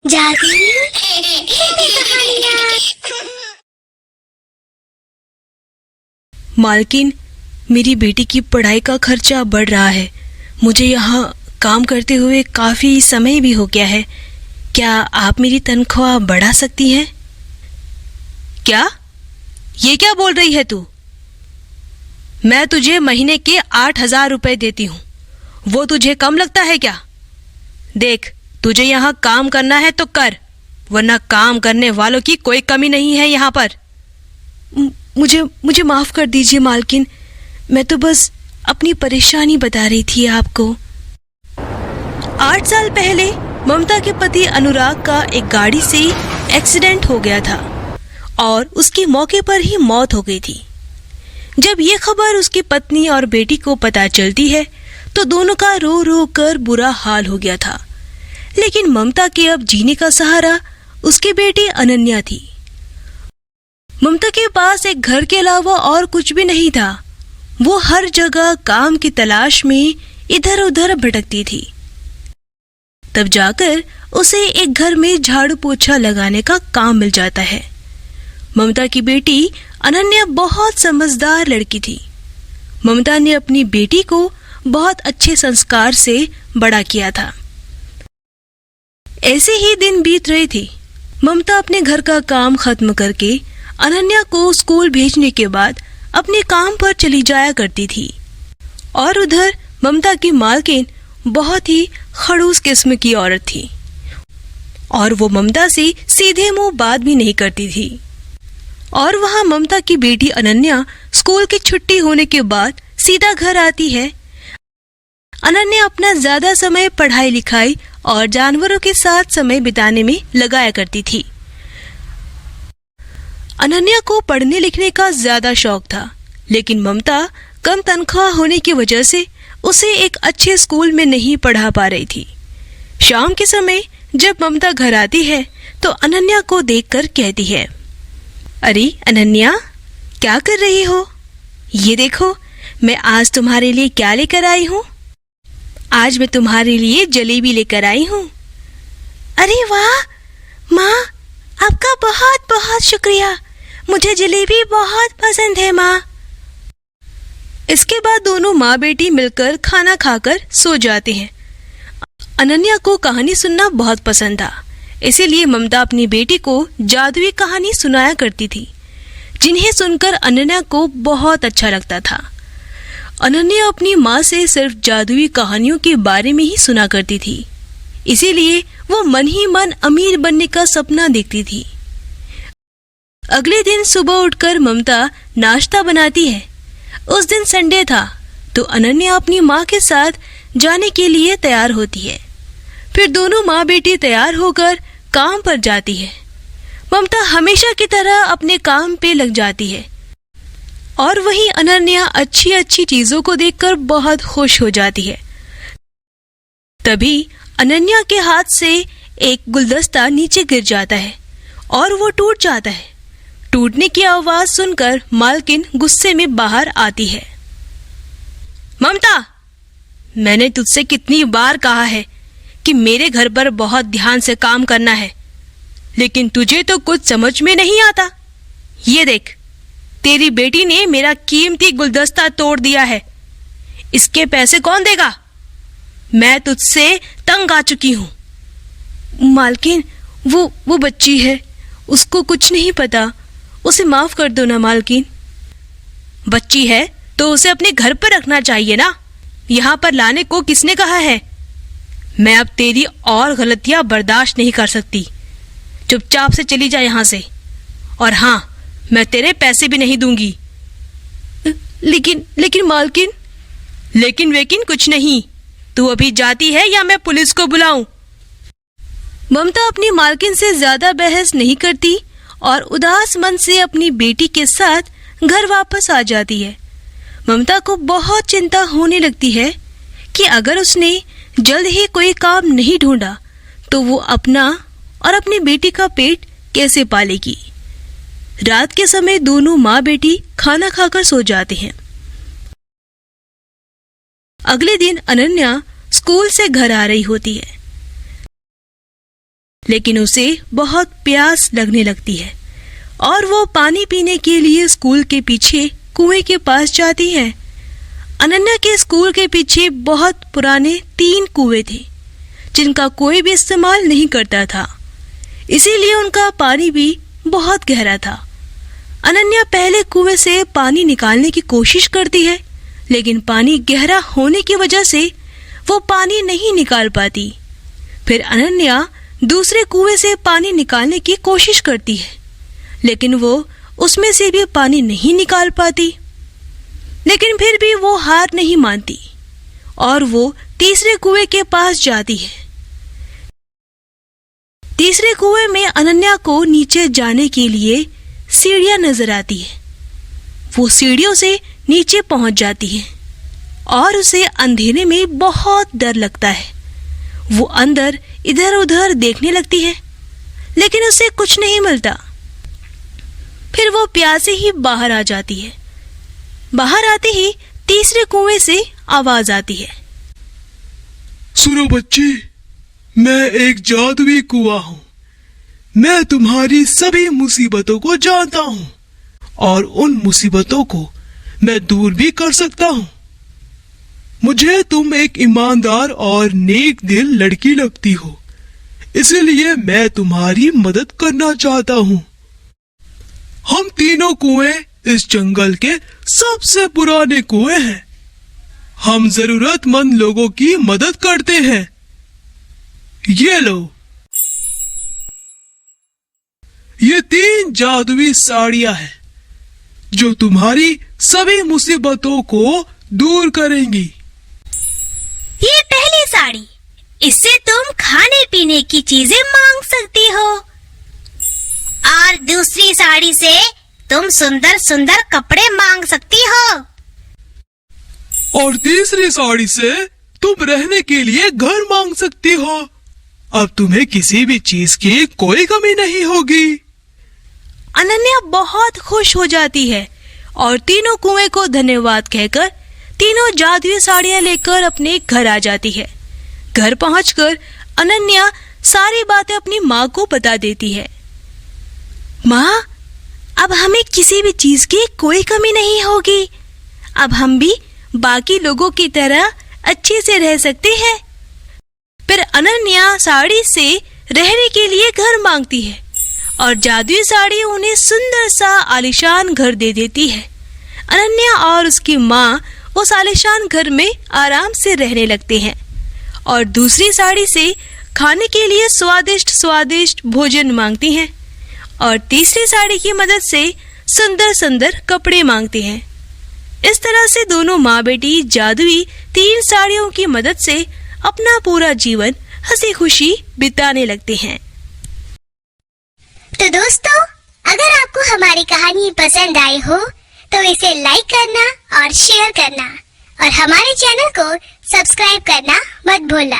जादू मालकिन, मेरी बेटी की पढ़ाई का खर्चा बढ़ रहा है। मुझे यहाँ काम करते हुए काफी समय भी हो गया है। क्या आप मेरी तनख्वाह बढ़ा सकती हैं? क्या? ये क्या बोल रही है तू? मैं तुझे महीने के 8,000 रुपए देती हूँ। वो तुझे कम लगता है क्या? देख, तुझे यहाँ काम करना है तो कर, वरना काम करने वालों की कोई कमी नहीं है यहाँ पर। मुझे माफ कर दीजिए मालकिन, मैं तो बस अपनी परेशानी बता रही थी आपको। 8 साल पहले ममता के पति अनुराग का एक गाड़ी से एक्सीडेंट हो गया था और उसकी मौके पर ही मौत हो गई थी। जब ये खबर उसकी पत्नी और बेटी को पता चलती है तो दोनों का रो रो कर बुरा हाल हो गया था। लेकिन ममता के अब जीने का सहारा उसकी बेटी अनन्या थी। ममता के पास एक घर के अलावा और कुछ भी नहीं था। वो हर जगह काम की तलाश में इधर उधर भटकती थी। तब जाकर उसे एक घर में झाड़ू पोछा लगाने का काम मिल जाता है। ममता की बेटी अनन्या बहुत समझदार लड़की थी। ममता ने अपनी बेटी को बहुत अच्छे संस्कार से बड़ा किया था। ऐसे ही दिन बीत रहे थे। ममता अपने घर का काम खत्म करके अनन्या को स्कूल भेजने के बाद अपने काम पर चली जाया करती थी। और उधर ममता की मालकिन बहुत ही खड़ूस किस्म की औरत थी और वो ममता से सीधे मुंह बात भी नहीं करती थी। और वहाँ ममता की बेटी अनन्या स्कूल की छुट्टी होने के बाद सीधा घर आती है। अनन्या अपना ज्यादा समय पढ़ाई लिखाई और जानवरों के साथ समय बिताने में लगाया करती थी। अनन्या को पढ़ने लिखने का ज्यादा शौक था, लेकिन ममता कम तनख्वाह होने की वजह से उसे एक अच्छे स्कूल में नहीं पढ़ा पा रही थी। शाम के समय जब ममता घर आती है तो अनन्या को देखकर कहती है, अरे अनन्या, क्या कर रही हो? ये देखो, मैं आज तुम्हारे लिए क्या लेकर आई हूँ। आज मैं तुम्हारे लिए जलेबी लेकर आई हूँ। अरे वाह माँ, आपका बहुत बहुत शुक्रिया। मुझे जलेबी बहुत पसंद है माँ। इसके बाद दोनों माँ बेटी मिलकर खाना खाकर सो जाते हैं। अनन्या को कहानी सुनना बहुत पसंद था, इसीलिए ममता अपनी बेटी को जादुई कहानी सुनाया करती थी, जिन्हें सुनकर अनन्या को बहुत अच्छा लगता था। अनन्या अपनी माँ से सिर्फ जादुई कहानियों के बारे में ही सुना करती थी, इसीलिए वो मन ही मन अमीर बनने का सपना देखती थी। अगले दिन सुबह उठकर ममता नाश्ता बनाती है। उस दिन संडे था तो अनन्या अपनी माँ के साथ जाने के लिए तैयार होती है। फिर दोनों माँ बेटी तैयार होकर काम पर जाती है। ममता हमेशा की तरह अपने काम पे लग जाती है और वहीं अनन्या अच्छी अच्छी चीजों को देखकर बहुत खुश हो जाती है। तभी अनन्या के हाथ से एक गुलदस्ता नीचे गिर जाता है और वो टूट जाता है। टूटने की आवाज सुनकर मालकिन गुस्से में बाहर आती है। ममता, मैंने तुझसे कितनी बार कहा है कि मेरे घर पर बहुत ध्यान से काम करना है, लेकिन तुझे तो कुछ समझ में नहीं आता। ये देख, तेरी बेटी ने मेरा कीमती गुलदस्ता तोड़ दिया है। इसके पैसे कौन देगा? मैं तुझसे तंग आ चुकी हूँ। मालकिन, वो बच्ची है, उसको कुछ नहीं पता, उसे माफ कर दो ना मालकिन। बच्ची है तो उसे अपने घर पर रखना चाहिए ना, यहाँ पर लाने को किसने कहा है? मैं अब तेरी और गलतियां बर्दाश्त नहीं कर सकती। चुपचाप से चली जा यहाँ से। और हाँ, मैं तेरे पैसे भी नहीं दूंगी। लेकिन मालकिन। लेकिन वेकिन कुछ नहीं, तू अभी जाती है या मैं पुलिस को बुलाऊं? ममता अपनी मालकिन से ज्यादा बहस नहीं करती और उदास मन से अपनी बेटी के साथ घर वापस आ जाती है। ममता को बहुत चिंता होने लगती है कि अगर उसने जल्द ही कोई काम नहीं ढूंढा तो वो अपना और अपनी बेटी का पेट कैसे पालेगी। रात के समय दोनों माँ बेटी खाना खाकर सो जाते हैं। अगले दिन अनन्या स्कूल से घर आ रही होती है। लेकिन उसे बहुत प्यास लगने लगती है और वो पानी पीने के लिए स्कूल के पीछे कुएं के पास जाती है। अनन्या के स्कूल के पीछे बहुत पुराने 3 कुएं थे जिनका कोई भी इस्तेमाल नहीं करता था, इसीलिए उनका पानी भी बहुत गहरा था। अनन्या पहले कुएं से पानी निकालने की कोशिश करती है, लेकिन पानी गहरा होने की वजह से वो पानी नहीं निकाल पाती। फिर अनन्या दूसरे कुएं से पानी निकालने की कोशिश करती है, लेकिन वो उसमें से भी पानी नहीं निकाल पाती। लेकिन फिर भी वो हार नहीं मानती और वो तीसरे कुएं के पास जाती है। तीसरे कुएं में अनन्या को नीचे जाने के लिए सीढ़ियां नजर आती है। वो सीढ़ियों से नीचे पहुंच जाती है और उसे अंधेरे में बहुत डर लगता है। वो अंदर इधर उधर देखने लगती है, लेकिन उसे कुछ नहीं मिलता। फिर वो प्यासे ही बाहर आ जाती है। बाहर आते ही तीसरे कुएं से आवाज आती है, सुनो बच्चे, मैं एक जादुई कुआं हूँ। मैं तुम्हारी सभी मुसीबतों को जानता हूँ और उन मुसीबतों को मैं दूर भी कर सकता हूँ। मुझे तुम एक ईमानदार और नेक दिल लड़की लगती हो, इसलिए मैं तुम्हारी मदद करना चाहता हूँ। हम तीनों कुएं इस जंगल के सबसे पुराने कुएं हैं। हम जरूरतमंद लोगों की मदद करते हैं। ये लो, ये 3 जादुई साड़ियां हैं जो तुम्हारी सभी मुसीबतों को दूर करेंगी। ये पहली साड़ी, इससे तुम खाने पीने की चीजें मांग सकती हो, और दूसरी साड़ी से तुम सुंदर सुंदर कपड़े मांग सकती हो, और तीसरी साड़ी से तुम रहने के लिए घर मांग सकती हो। अब तुम्हें किसी भी चीज की कोई कमी नहीं होगी। अनन्या बहुत खुश हो जाती है और तीनों कुएं को धन्यवाद कहकर तीनों जादुई साड़ियां लेकर अपने घर आ जाती है। घर पहुंचकर अनन्या सारी बातें अपनी माँ को बता देती है। माँ, अब हमें किसी भी चीज की कोई कमी नहीं होगी। अब हम भी बाकी लोगों की तरह अच्छे से रह सकते हैं। फिर अनन्या साड़ी से रहने के लिए घर मांगती है और जादुई साड़ी उन्हें सुंदर सा आलीशान घर दे देती है। अनन्या और उसकी माँ उस आलीशान घर में आराम से रहने लगते हैं और दूसरी साड़ी से खाने के लिए स्वादिष्ट स्वादिष्ट भोजन मांगती हैं और तीसरी साड़ी की मदद से सुंदर सुंदर कपड़े मांगती हैं। इस तरह से दोनों माँ बेटी जादुई 3 साड़ियों की मदद से अपना पूरा जीवन हंसी खुशी बिताने लगते हैं। तो दोस्तों, अगर आपको हमारी कहानी पसंद आई हो तो इसे लाइक करना और शेयर करना और हमारे चैनल को सब्सक्राइब करना मत भूलना।